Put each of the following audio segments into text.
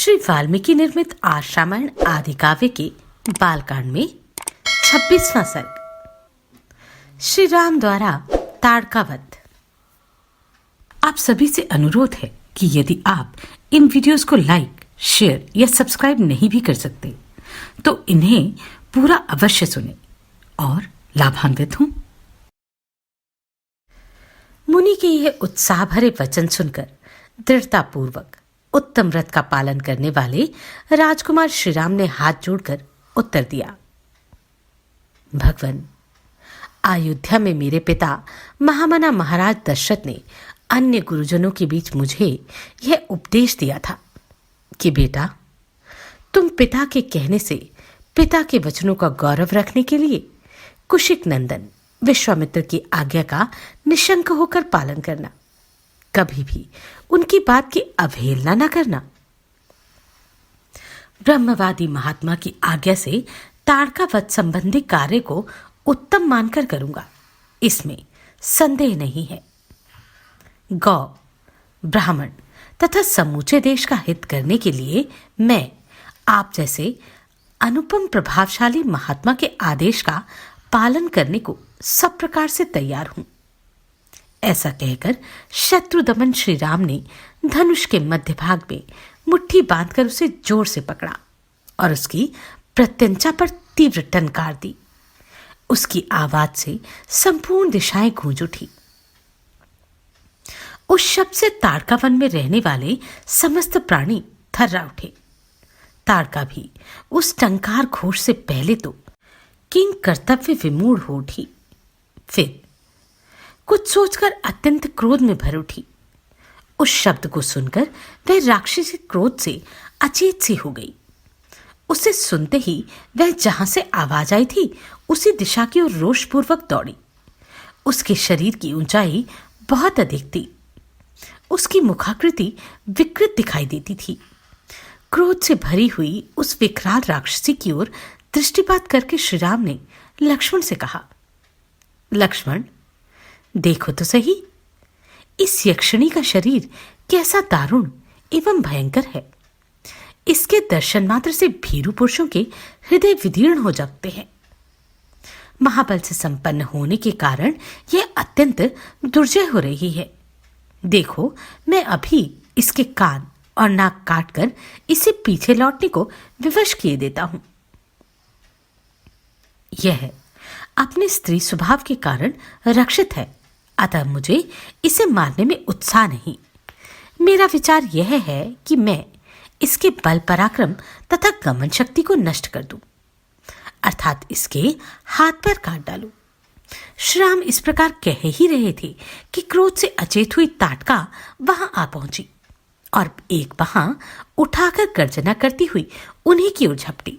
श्री वाल्मीकि निर्मित आर्ष रामायण आदि काव्य के बालकांड में 26वां सर्ग श्री राम द्वारा ताड़का वध। आप सभी से अनुरोध है कि यदि आप इन वीडियोस को लाइक, शेयर या सब्सक्राइब नहीं भी कर सकते तो इन्हें पूरा अवश्य सुनें और लाभान्वित हों। मुनि के यह उत्साह भरे वचन सुनकर दृढ़तापूर्वक उत्तम व्रत का पालन करने वाले राजकुमार श्रीराम ने हाथ जोड़कर उत्तर दिया, भगवान, अयोध्या में मेरे पिता महामना महाराज दशरथ ने अन्य गुरुजनों के बीच मुझे यह उपदेश दिया था कि बेटा, तुम पिता के कहने से पिता के वचनों का गौरव रखने के लिए कुशिक नंदन विश्वामित्र की आज्ञा का निशंक होकर पालन करना, कभी भी उनकी बात की अवहेलना न करना। ब्रह्मवादी महात्मा की आज्ञा से ताड़का वध संबंधी कार्य को उत्तम मानकर करूंगा, इसमें संदेह नहीं है। गौ, ब्राह्मण तथा समूचे देश का हित करने के लिए मैं आप जैसे अनुपम प्रभावशाली महात्मा के आदेश का पालन करने को सब प्रकार से तैयार हूं। ऐसा कहकर शत्रु दमन श्री राम ने धनुष के मध्य भाग में मुट्ठी बांधकर उसे जोर से पकड़ा और उसकी प्रत्यंचा पर तीव्र टंकार दी। उसकी आवाज से संपूर्ण दिशाएं गूंज उठी। उस शब्द से ताड़का वन में रहने वाले समस्त प्राणी थर्रा उठे। ताड़का भी उस टंकार घोष से पहले तो किंग कर्तव्य विमूढ़ हो उठी, फिर कुछ सोचकर अत्यंत क्रोध में भर उठी। उस शब्द को सुनकर वह राक्षसी क्रोध से अचेत सी हो गई। उसे सुनते ही वह जहां से आवाज आई थी उसी दिशा की ओर रोषपूर्वक दौड़ी। उसके शरीर की ऊंचाई बहुत अधिक थी। उसकी मुखाकृति विकृत दिखाई देती थी। क्रोध से भरी हुई उस विकराल राक्षसी की ओर दृष्टिपात करके श्रीराम ने लक्ष्मण से कहा, लक्ष्मण, देखो तो सही, इस यक्षिणी का शरीर कैसा दारुण एवं भयंकर है। इसके दर्शन मात्र से भीरू पुरुषों के हृदय विदीर्ण हो जाते हैं। महाबल से संपन्न होने के कारण यह अत्यंत दुर्जय हो रही है। देखो, मैं अभी इसके कान और नाक काटकर इसे पीछे लौटने को विवश किए देता हूं। यह अपने स्त्री स्वभाव के कारण रक्षित है, अतः मुझे इसे मारने में उत्साह नहीं। मेरा विचार यह है कि मैं इसके बल पराक्रम तथा गमन शक्ति को नष्ट कर दूं, अर्थात इसके हाथ पैर काट डालूं। श्रीराम इस प्रकार कह ही रहे थे कि क्रोध से अचेत हुई ताड़का वहां आ पहुंची और एक बाह उठाकर गर्जना करती हुई उन्हीं की ओर झपटी।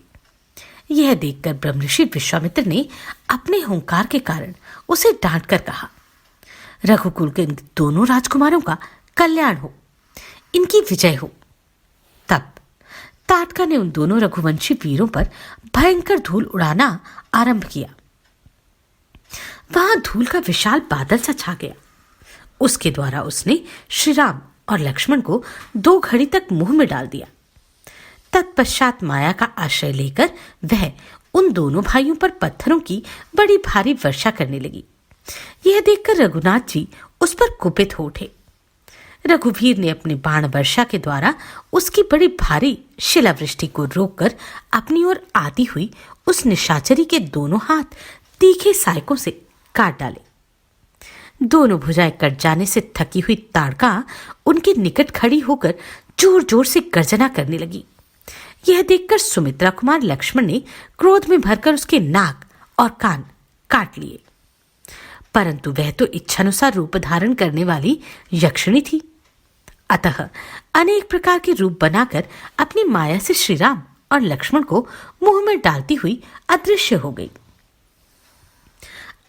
यह देखकर ब्रह्मऋषि विश्वामित्र ने अपने हुंकार के कारण उसे डांट कर कहा, रघुकुल के दोनों राजकुमारों का कल्याण हो, इनकी विजय हो। तब ताड़का ने उन दोनों रघुवंशी वीरों पर भयंकर धूल उड़ाना आरंभ किया। वहां धूल का विशाल बादल सा छा गया। उसके द्वारा उसने श्रीराम और लक्ष्मण को 2 घड़ी तक मुंह में डाल दिया। तत्पश्चात माया का आश्रय लेकर वह उन दोनों भाइयों पर पत्थरों की बड़ी भारी वर्षा करने लगी। यह देखकर रघुनाथ जी उस पर कुपित हो उठे। रघुवीर ने अपनी बाण वर्षा के द्वारा उसकी बड़ी भारी शिलावृष्टि को रोककर अपनी ओर आती हुई उस निशाचरी के दोनों हाथ तीखे सायकों से काट डाले। दोनों भुजाएं कट जाने से थकी हुई ताड़का उनके निकट खड़ी होकर जोर जोर से गर्जना करने लगी। यह देखकर सुमित्रा कुमार लक्ष्मण ने क्रोध में भरकर उसके नाक और कान काट लिए, परंतु वह तो इच्छानुसार रूप धारण करने वाली यक्षिणी थी, अतः अनेक प्रकार के रूप बनाकर अपनी माया से श्रीराम और लक्ष्मण को मुंह में डालती हुई अदृश्य हो गई।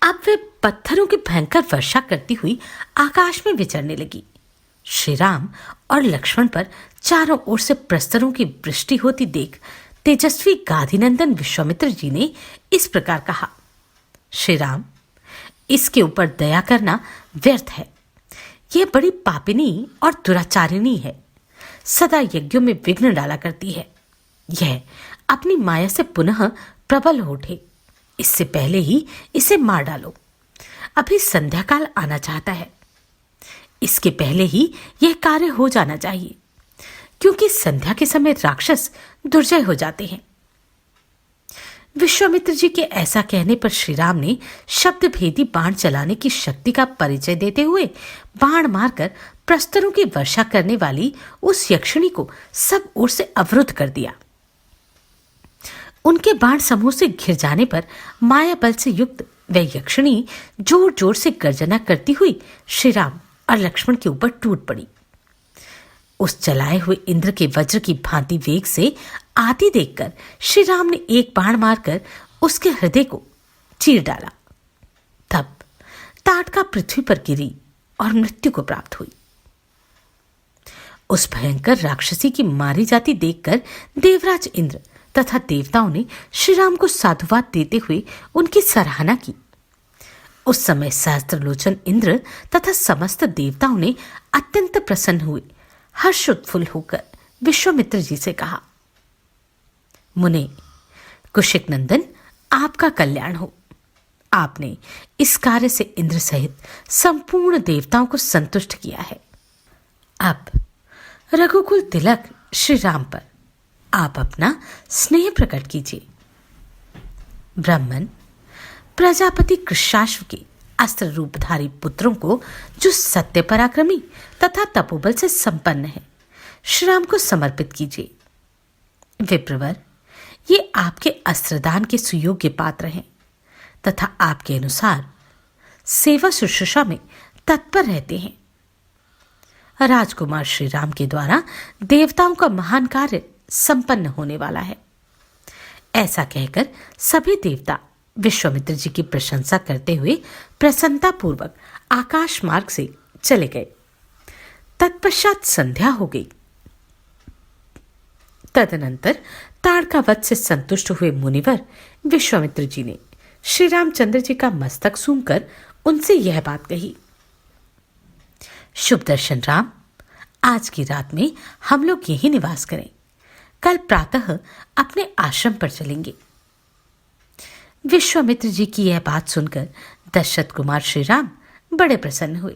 अब वे पत्थरों की भयंकर वर्षा करती हुई आकाश में विचरने लगी। श्रीराम और लक्ष्मण पर चारों ओर से प्रस्तरों की वृष्टि होती देख तेजस्वी गाधिनंदन विश्वामित्र जी ने इस प्रकार कहा, श्रीराम, इसके ऊपर दया करना व्यर्थ है। यह बड़ी पापिनी और दुराचारिणी है। सदा यज्ञों में विघ्न डाला करती है, यह अपनी माया से पुनः प्रबल हो उठे, इससे पहले ही इसे मार डालो। अभी संध्या काल आना चाहता है, इसके पहले ही यह कार्य हो जाना चाहिए, क्योंकि संध्या के समय राक्षस दुर्जय हो जाते हैं। विश्वामित्र जी के ऐसा कहने पर श्री राम ने शब्द भेदी बाण चलाने की शक्ति का परिचय देते हुए बाण मारकर प्रस्तरों की वर्षा करने वाली उस यक्षिणी को सब ओर से अवरुद्ध कर दिया। उनके बाण समूह से घिर जाने पर माया बल से युक्त वह यक्षिणी जोर जोर से गर्जना करती हुई श्री राम और लक्ष्मण के ऊपर टूट पड़ी। उस चलाए हुए इंद्र के वज्र की भांति वेग से आती देखकर श्री राम ने एक बाण मारकर उसके हृदय को चीर डाला। तब ताटका पृथ्वी पर गिरी और मृत्यु को प्राप्त हुई। उस भयंकर राक्षसी की मारी जाती देखकर देवराज इंद्र तथा देवताओं ने श्री राम को साधुवाद देते हुए उनकी सराहना की। उस समय सहस्त्रलोचन इंद्र तथा समस्त देवताओं ने अत्यंत प्रसन्न हुए हर्षोत्फुल्ल होकर विश्वामित्र जी से कहा, मुने, कुशिक नंदन, आपका कल्याण हो। आपने इस कार्य से इंद्र सहित संपूर्ण देवताओं को संतुष्ट किया है। अब रघुकुल तिलक श्री राम पर आप अपना स्नेह प्रकट कीजिए। ब्राह्मण प्रजापति कृशाश्व के अस्त्र रूपधारी पुत्रों को, जो सत्य पराक्रमी तथा तपोबल से संपन्न है, श्री राम को समर्पित कीजिए। विप्रवर, ये आपके अस्त्रदान के सुयोग्य पात्र हैं तथा आपके अनुसार सेवा शुश्रूषा में तत्पर रहते हैं। राजकुमार श्री राम के द्वारा देवताओं का महान कार्य संपन्न होने वाला है। ऐसा कहकर सभी देवता विश्वामित्र जी की प्रशंसा करते हुए प्रसन्नतापूर्वक आकाश मार्ग से चले गए। तत्पश्चात संध्या हो गई। तदनंतर ताड़कावध से संतुष्ट हुए मुनिवर विश्वामित्र जी ने श्री रामचंद्र जी का मस्तक सूंघकर उनसे यह बात कही, शुभ दर्शन राम, आज की रात में हम लोग यही निवास करें। कल प्रातः अपने आश्रम पर चलेंगे। विश्वामित्र जी की यह बात सुनकर दशरथ कुमार श्री राम बड़े प्रसन्न हुए।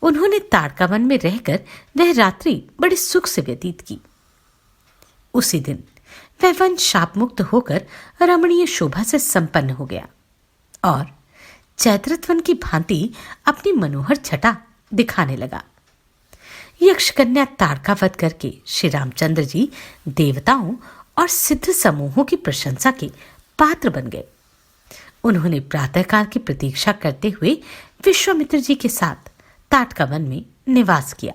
उन्होंने ताड़कावन में रहकर वह रात्रि बड़े सुख से व्यतीत की। उसी दिन वह वन शाप मुक्त होकर रमणीय शोभा से संपन्न हो गया और चैत्रत्वन की भांति अपनी मनोहर छटा दिखाने लगा। यक्षकन्या ताड़कावध करके श्री रामचंद्र जी देवताओं और सिद्ध समूहों की प्रशंसा के पात्र बन गए। उन्होंने प्रातःकाल की प्रतीक्षा करते हुए विश्वामित्र जी के साथ ताटकावन में निवास किया।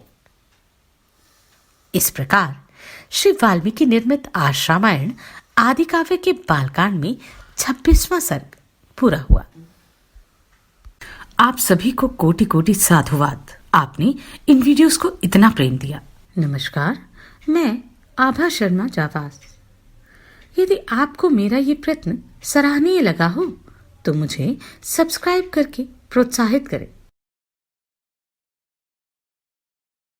इस प्रकार श्री वाल्मीकि निर्मित आर्ष रामायण आदि काव्य के बालकांड में 26वां सर्ग पूरा हुआ। आप सभी को कोटि कोटि साधुवाद। आपने इन वीडियोस को इतना प्रेम दिया। नमस्कार, मैं आभा शर्मा जावास। यदि आपको मेरा ये प्रयत्न सराहनीय लगा हो तो मुझे सब्सक्राइब करके प्रोत्साहित करें।